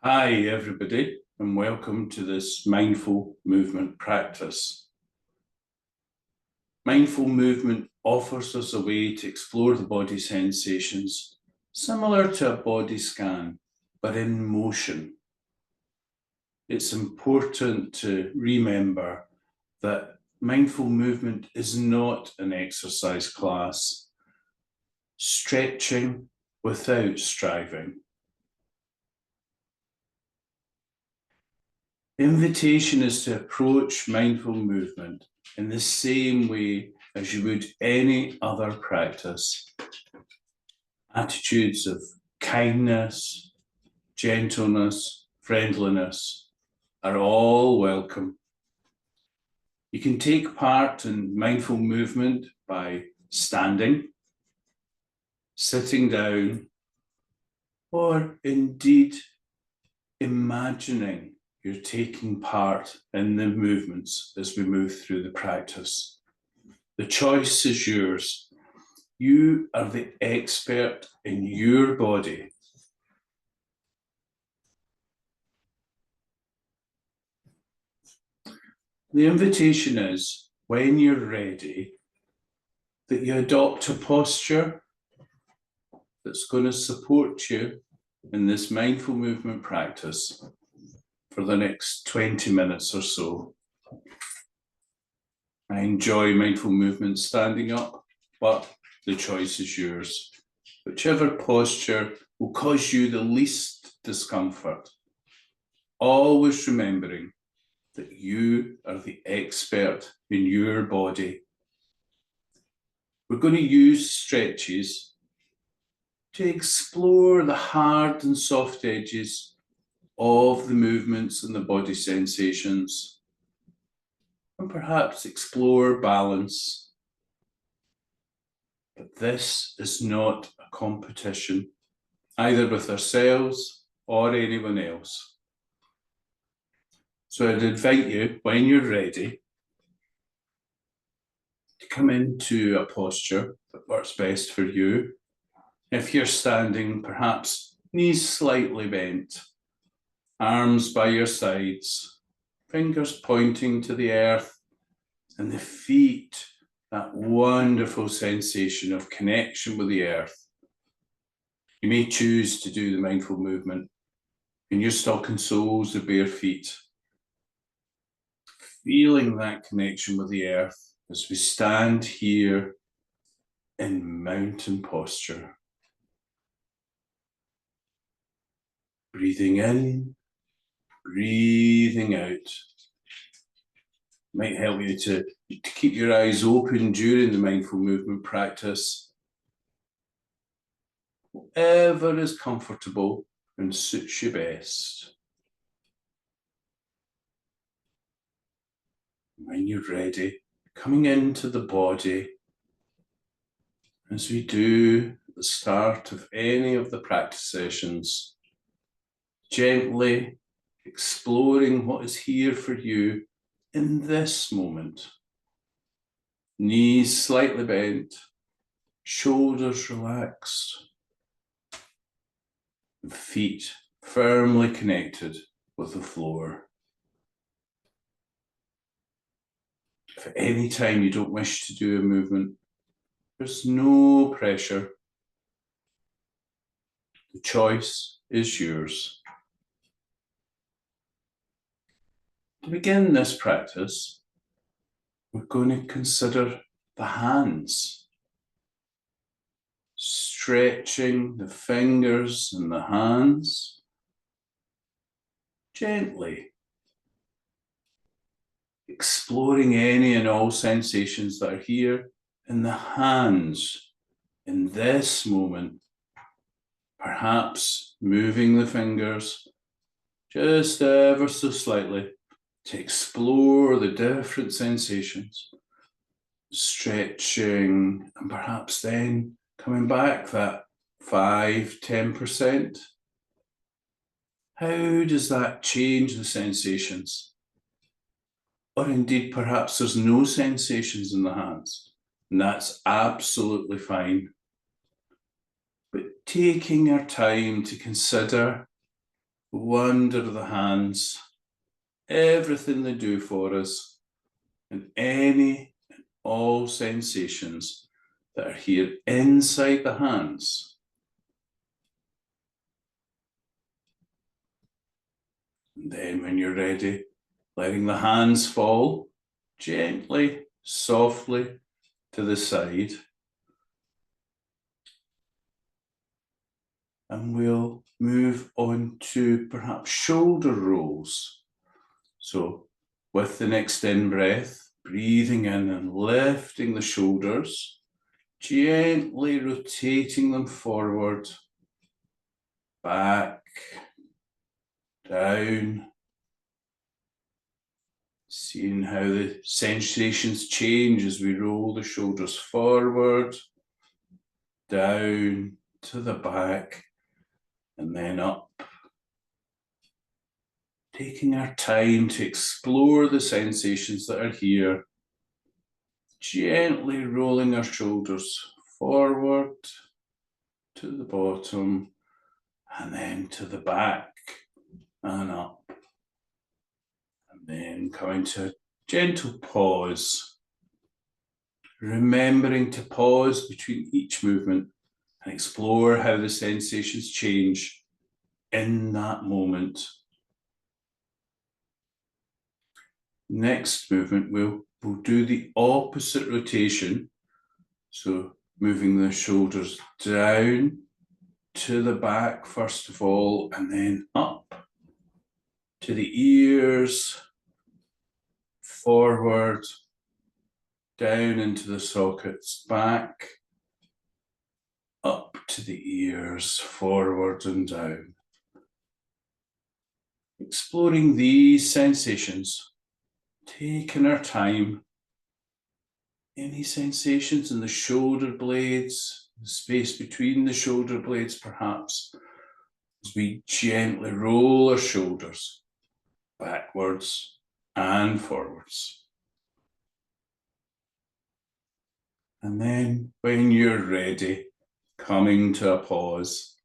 Hi, everybody, and welcome to this mindful movement practice. Mindful movement offers us a way to explore the body sensations, similar to a body scan, but in motion. It's important to remember that mindful movement is not an exercise class, stretching without striving. The invitation is to approach mindful movement in the same way as you would any other practice. Attitudes of kindness, gentleness, friendliness are all welcome. You can take part in mindful movement by standing, sitting down, or indeed imagining you're taking part in the movements as we move through the practice. The choice is yours. You are the expert in your body. The invitation is, when you're ready, that you adopt a posture that's going to support you in this mindful movement practice for the next 20 minutes or so. I enjoy mindful movement standing up, but the choice is yours. Whichever posture will cause you the least discomfort. Always remembering that you are the expert in your body. We're going to use stretches to explore the hard and soft edges of the movements and the body sensations, and perhaps explore balance. But this is not a competition, either with ourselves or anyone else. So I'd invite you, when you're ready, to come into a posture that works best for you. If you're standing, perhaps knees slightly bent, arms by your sides, fingers pointing to the earth, and the feet, that wonderful sensation of connection with the earth. You may choose to do the mindful movement in your stocking soles or bare feet, feeling that connection with the earth as we stand here in mountain posture. Breathing in, breathing out. Might help you to keep your eyes open during the mindful movement practice. Whatever is comfortable and suits you best. When you're ready, coming into the body, as we do at the start of any of the practice sessions, gently exploring what is here for you in this moment. Knees slightly bent, shoulders relaxed, feet firmly connected with the floor. If at any time you don't wish to do a movement, there's no pressure. The choice is yours. To begin this practice, we're going to consider the hands. Stretching the fingers and the hands gently. Exploring any and all sensations that are here in the hands in this moment. Perhaps moving the fingers just ever so slightly to explore the different sensations. Stretching, and perhaps then coming back that 5–10%. How does that change the sensations? Or indeed, perhaps there's no sensations in the hands, and that's absolutely fine. But taking our time to consider wonder of the hands, everything they do for us, and any and all sensations that are here inside the hands. And then when you're ready, letting the hands fall gently, softly to the side. And we'll move on to perhaps shoulder rolls. So with the next in breath, breathing in and lifting the shoulders, gently rotating them forward, back, down, seeing how the sensations change as we roll the shoulders forward, down to the back, and then up. Taking our time to explore the sensations that are here, gently rolling our shoulders forward to the bottom, and then to the back and up. And then coming to a gentle pause, remembering to pause between each movement and explore how the sensations change in that moment. Next movement, we'll do the opposite rotation. So moving the shoulders down to the back first of all, and then up to the ears, forward, down into the sockets, back, up to the ears, forward and down. Exploring these sensations, taking our time. Any sensations in the shoulder blades, the space between the shoulder blades perhaps, as we gently roll our shoulders backwards and forwards. And then when you're ready, coming to a pause.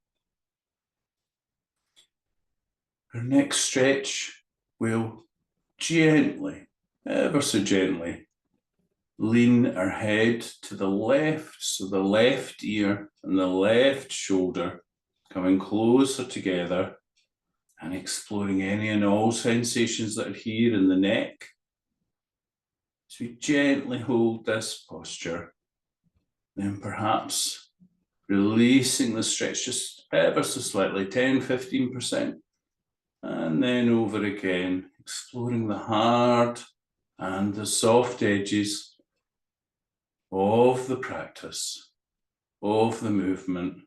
Our next stretch, we'll gently, ever so gently, lean our head to the left, so the left ear and the left shoulder coming closer together and exploring any and all sensations that are here in the neck. So we gently hold this posture, then perhaps releasing the stretch just ever so slightly, 10-15%, and then over again, exploring the hard and the soft edges of the practice, of the movement.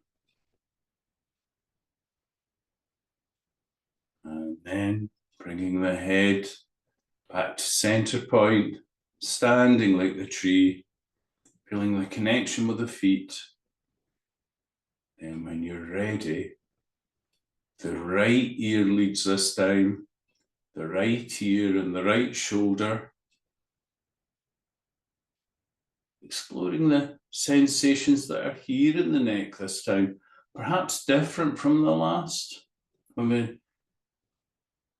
And then bringing the head back to center point, standing like the tree, feeling the connection with the feet. Then when you're ready, the right ear leads this time, the right ear and the right shoulder. Exploring the sensations that are here in the neck this time, perhaps different from the last, when we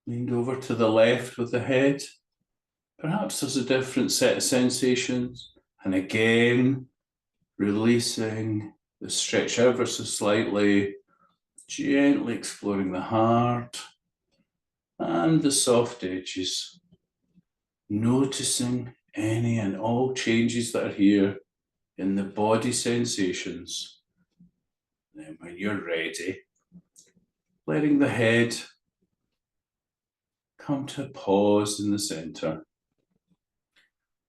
leaned over to the left with the head. Perhaps there's a different set of sensations, and again, releasing the stretch ever so slightly, gently exploring the heart and the soft edges, noticing any and all changes that are here in the body sensations. Then when you're ready, letting the head come to a pause in the center.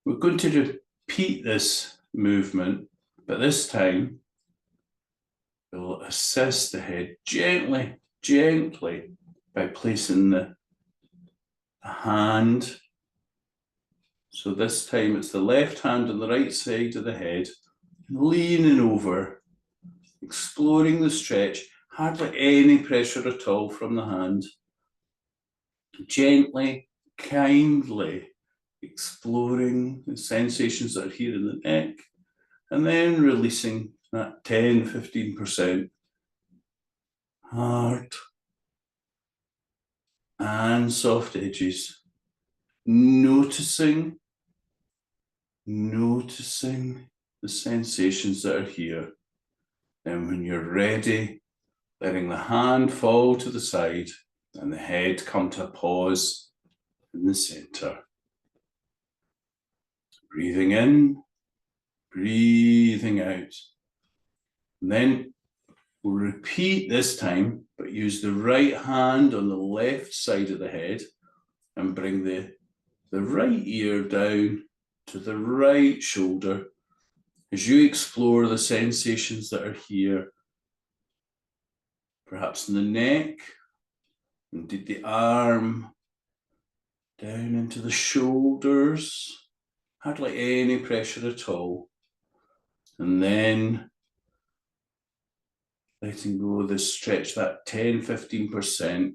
We're going to repeat this movement, but this time we'll assist the head gently by placing the hand. So this time it's the left hand on the right side of the head, leaning over, exploring the stretch, hardly any pressure at all from the hand. Gently, kindly exploring the sensations that are here in the neck, and then releasing that 10-15% heart and soft edges. Noticing the sensations that are here. And when you're ready, letting the hand fall to the side and the head come to a pause in the center. Breathing in, breathing out. And then we'll repeat this time, but use the right hand on the left side of the head and bring the right ear down to the right shoulder as you explore the sensations that are here, perhaps in the neck, indeed the arm, down into the shoulders, hardly any pressure at all. And then letting go of the stretch, that 10-15%,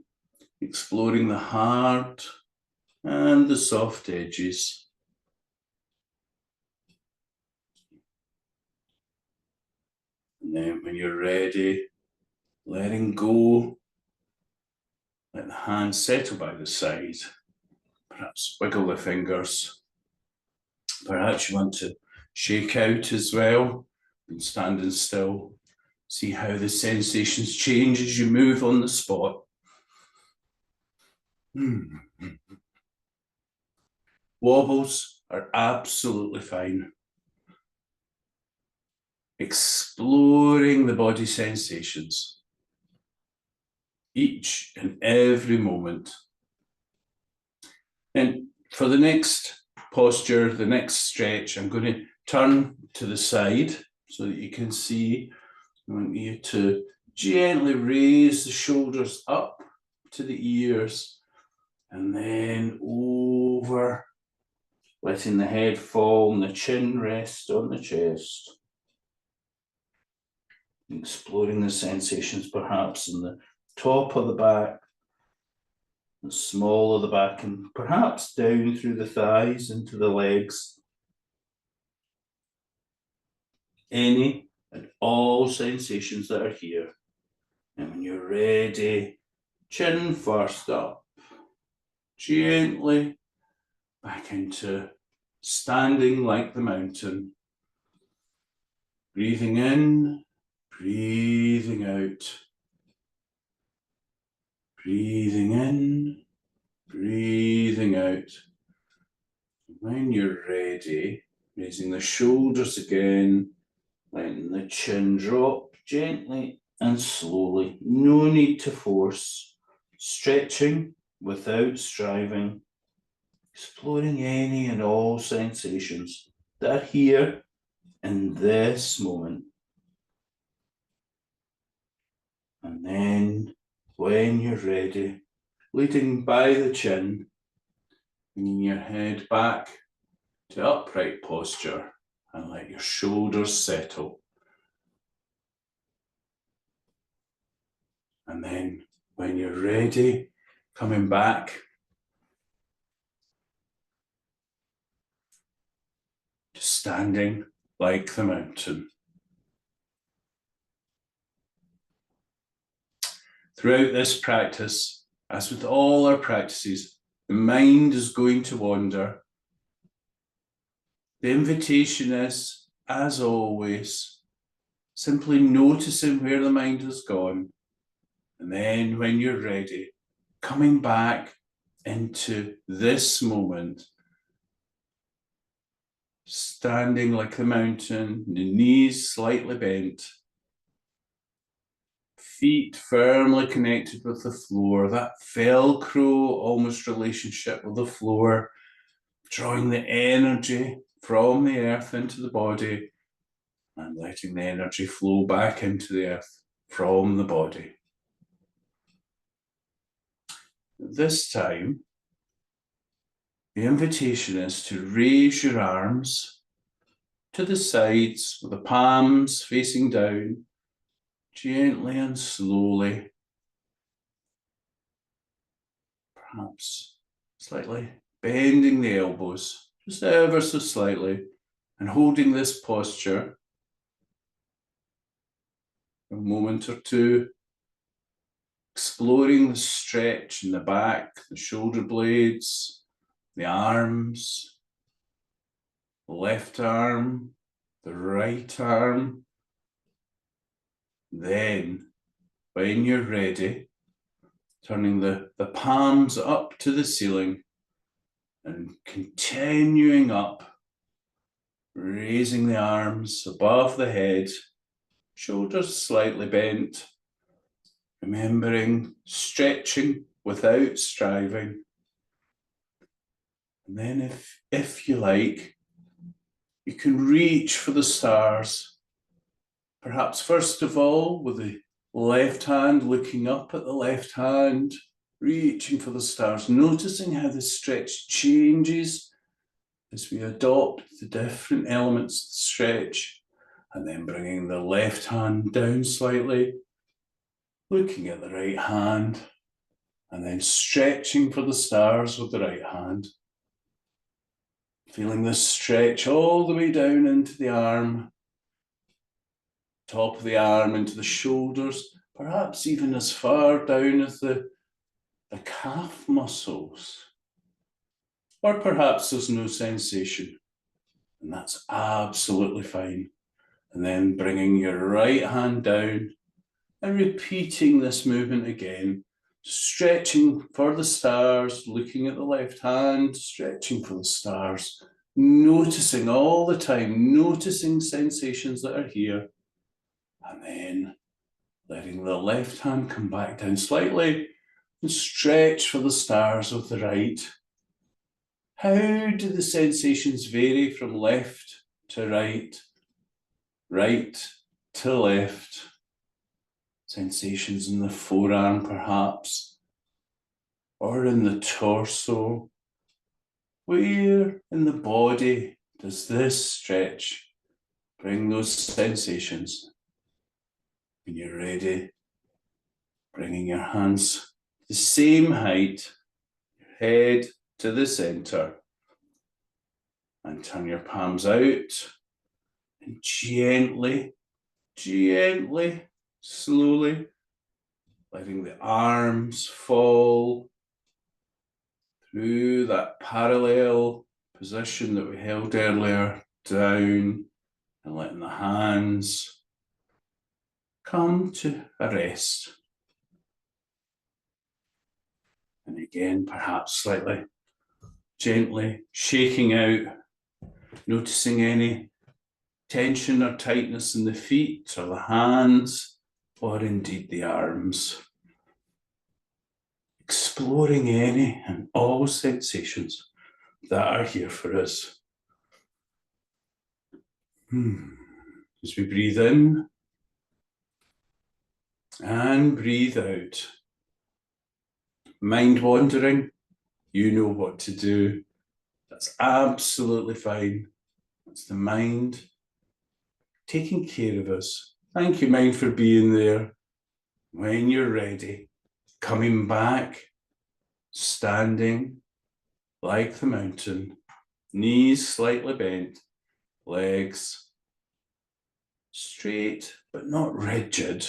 exploring the heart and the soft edges. And then when you're ready, letting go, let the hands settle by the side. Perhaps wiggle the fingers. Perhaps you want to shake out as well, and standing still. See how the sensations change as you move on the spot. Wobbles are absolutely fine. Exploring the body sensations, each and every moment. And for the next posture, the next stretch, I'm going to turn to the side so that you can see. I want you to gently raise the shoulders up to the ears and then over, letting the head fall and the chin rest on the chest. Exploring the sensations perhaps in the top of the back, the small of the back, and perhaps down through the thighs into the legs. Any and all sensations that are here. And when you're ready, chin first up, gently back into standing like the mountain. Breathing in, breathing out. Breathing in, breathing out. When you're ready, raising the shoulders again, letting the chin drop gently and slowly. No need to force. Stretching without striving. Exploring any and all sensations that are here in this moment. And then, when you're ready, leading by the chin, bringing your head back to upright posture and let your shoulders settle. And then, when you're ready, coming back to standing like the mountain. Throughout this practice, as with all our practices, the mind is going to wander. The invitation is, as always, simply noticing where the mind has gone. And then when you're ready, coming back into this moment, standing like the mountain, the knees slightly bent, feet firmly connected with the floor, that Velcro almost relationship with the floor, drawing the energy from the earth into the body and letting the energy flow back into the earth from the body. This time, the invitation is to raise your arms to the sides with the palms facing down, gently and slowly, perhaps slightly bending the elbows, just ever so slightly, and holding this posture for a moment or two. exploring the stretch in the back, the shoulder blades, the arms, the left arm, the right arm. Then, when you're ready, turning the palms up to the ceiling and continuing up, raising the arms above the head, shoulders slightly bent, remembering stretching without striving. And then if you like, you can reach for the stars. Perhaps first of all, with the left hand looking up at the left hand, reaching for the stars, noticing how the stretch changes as we adopt the different elements of the stretch, and then bringing the left hand down slightly, looking at the right hand, and then stretching for the stars with the right hand. Feeling the stretch all the way down into the arm, top of the arm into the shoulders, perhaps even as far down as the calf muscles. Or perhaps there's no sensation, and that's absolutely fine. And then bringing your right hand down and repeating this movement again, stretching for the stars, looking at the left hand, stretching for the stars, noticing all the time, noticing sensations that are here, and then letting the left hand come back down slightly and stretch for the stars with the right. How do the sensations vary from left to right, right to left? Sensations in the forearm, perhaps, or in the torso. Where in the body does this stretch bring those sensations? When you're ready, bringing your hands the same height, your head to the center, and turn your palms out, and gently, slowly, letting the arms fall through that parallel position that we held earlier, down, and letting the hands come to a rest. And again, perhaps slightly, gently shaking out, noticing any tension or tightness in the feet or the hands, or indeed the arms. Exploring any and all sensations that are here for us. As we breathe in and breathe out. Mind wandering, you know what to do. That's absolutely fine. That's the mind taking care of us. Thank you, mind, for being there. When you're ready, coming back, standing like the mountain, knees slightly bent, legs straight but not rigid,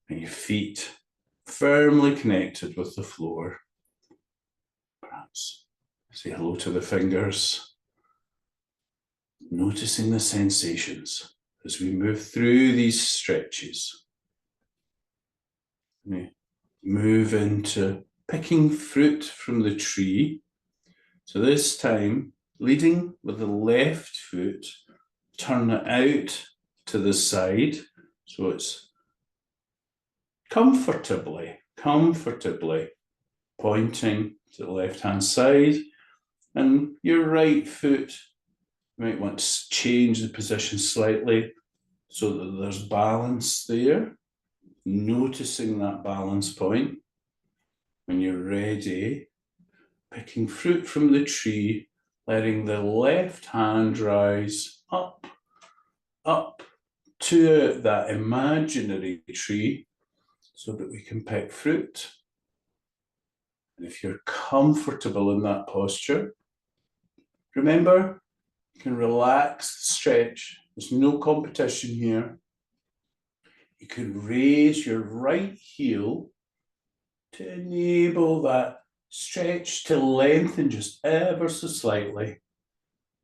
and your feet firmly connected with the floor. Perhaps say hello to the fingers, noticing the sensations as we move through these stretches. We move into picking fruit from the tree. So this time, leading with the left foot, turn it out to the side, so it's comfortably pointing to the left-hand side, and your right foot, you might want to change the position slightly so that there's balance there, noticing that balance point. When you're ready, picking fruit from the tree, letting the left hand rise up to that imaginary tree so that we can pick fruit. And if you're comfortable in that posture, remember, you can relax, stretch. There's no competition here. You can raise your right heel to enable that stretch to lengthen just ever so slightly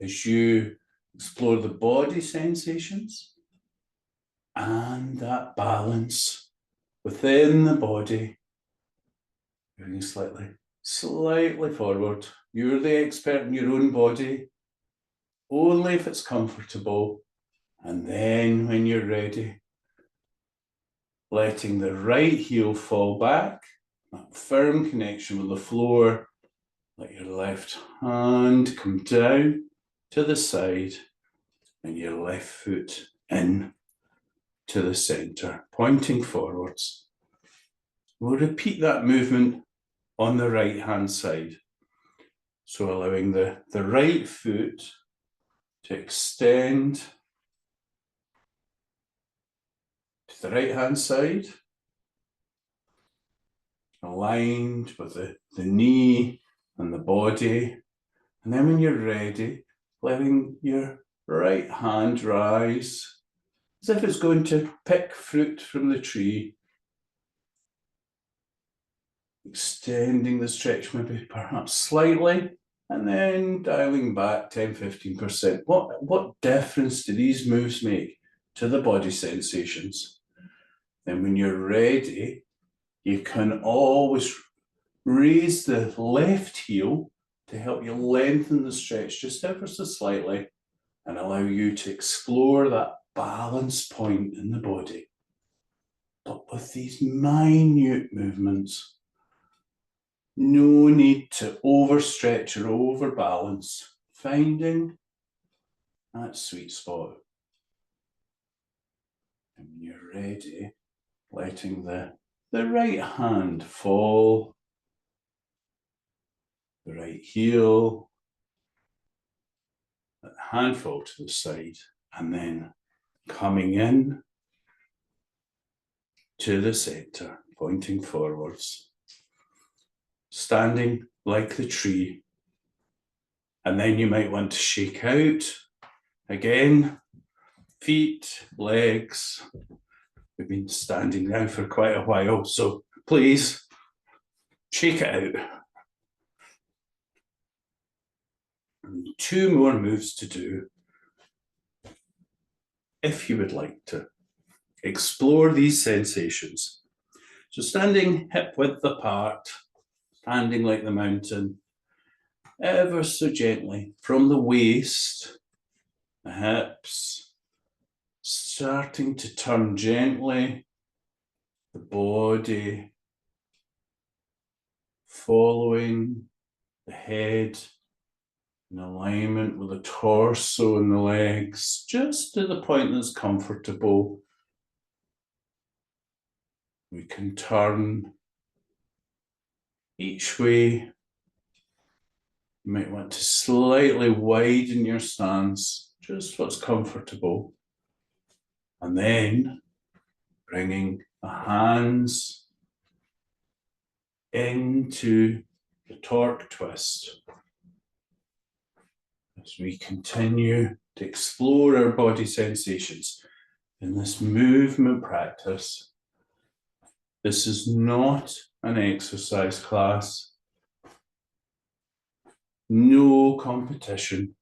as you explore the body sensations and that balance within the body, moving slightly forward. You're the expert in your own body, only if it's comfortable. And then when you're ready, letting the right heel fall back, that firm connection with the floor. Let your left hand come down to the side and your left foot in to the center, pointing forwards. We'll repeat that movement on the right hand side. So allowing the right foot to extend to the right hand side, aligned with the knee and the body. And then when you're ready, letting your right hand rise as if it's going to pick fruit from the tree. Extending the stretch maybe perhaps slightly, and then dialing back 10-15%. What difference do these moves make to the body sensations? Then when you're ready, you can always raise the left heel to help you lengthen the stretch just ever so slightly and allow you to explore that balance point in the body. But with these minute movements, no need to overstretch or overbalance, finding that sweet spot. And when you're ready, letting the right hand fall, the right heel, that hand fall to the side, and then coming in to the center, pointing forwards, standing like the tree. And then you might want to shake out again, feet, legs. We've been standing now for quite a while, so please shake it out. And 2 more moves to do if you would like to explore these sensations. So standing hip width apart, standing like the mountain, ever so gently from the waist, the hips, starting to turn gently, the body following the head in alignment with the torso and the legs, just to the point that's comfortable. We can turn each way. You might want to slightly widen your stance, just what's comfortable. And then bringing the hands into the torque twist. As we continue to explore our body sensations in this movement practice, this is not an exercise class, no competition,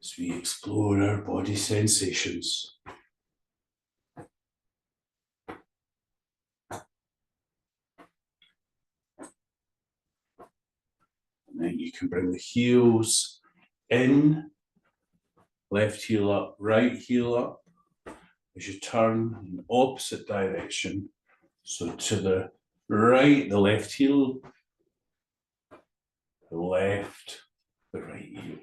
as we explore our body sensations. And then you can bring the heels in, left heel up, right heel up, as you turn in the opposite direction. So to the right, the left heel, the left, the right heel.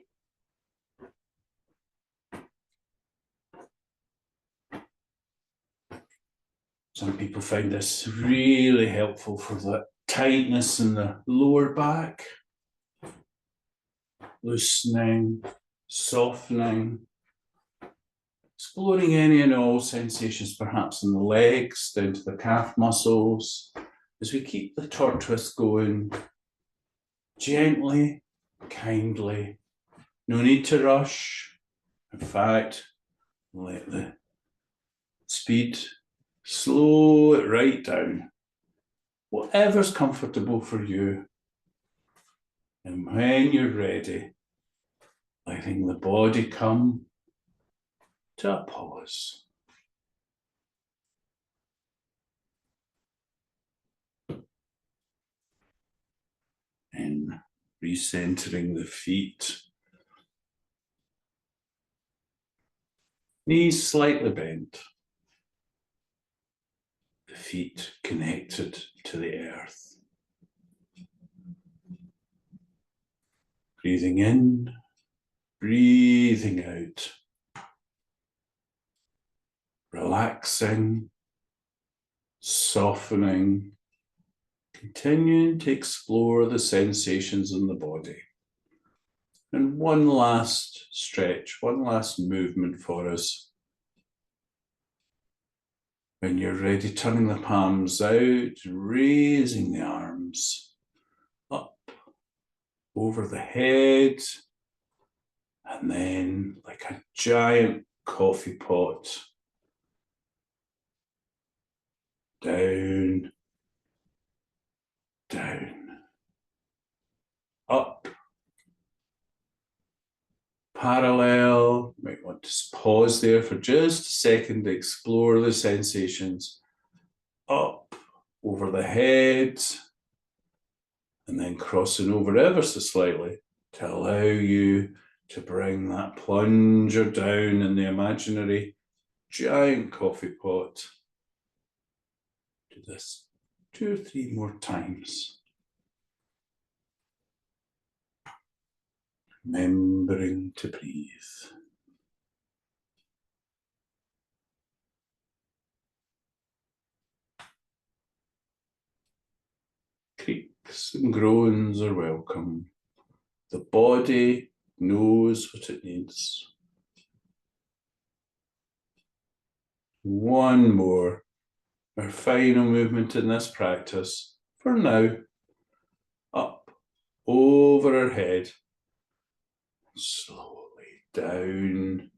Some people find this really helpful for the tightness in the lower back. Loosening, softening, exploring any and all sensations perhaps in the legs, down to the calf muscles, as we keep the torque twist going, gently, kindly, no need to rush. In fact, let the speed slow it right down. whatever's comfortable for you. And when you're ready, letting the body come to a pause. And recentering the feet. Knees slightly bent. The feet connected to the earth. Breathing in, breathing out. Relaxing, softening, continuing to explore the sensations in the body. And one last stretch, one last movement for us. When you're ready, turning the palms out, raising the arms up over the head, and then like a giant coffee pot, down, down, up, parallel. Might want to pause there for just a second to explore the sensations. Up over the head, and then crossing over ever so slightly to allow you to bring that plunger down in the imaginary giant coffee pot. Do this 2 or 3 more times. Remembering to breathe. Creaks and groans are welcome. The body knows what it needs. One more. Our final movement in this practice for now. Up over our head. Slowly down.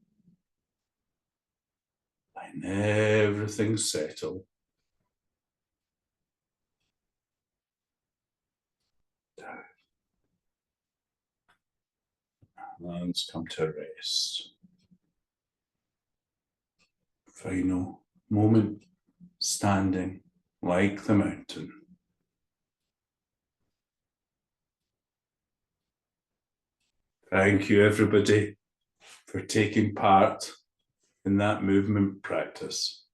Letting everything settle. Down. Hands come to rest. Final moment, standing like the mountain. Thank you, everybody, for taking part in that movement practice.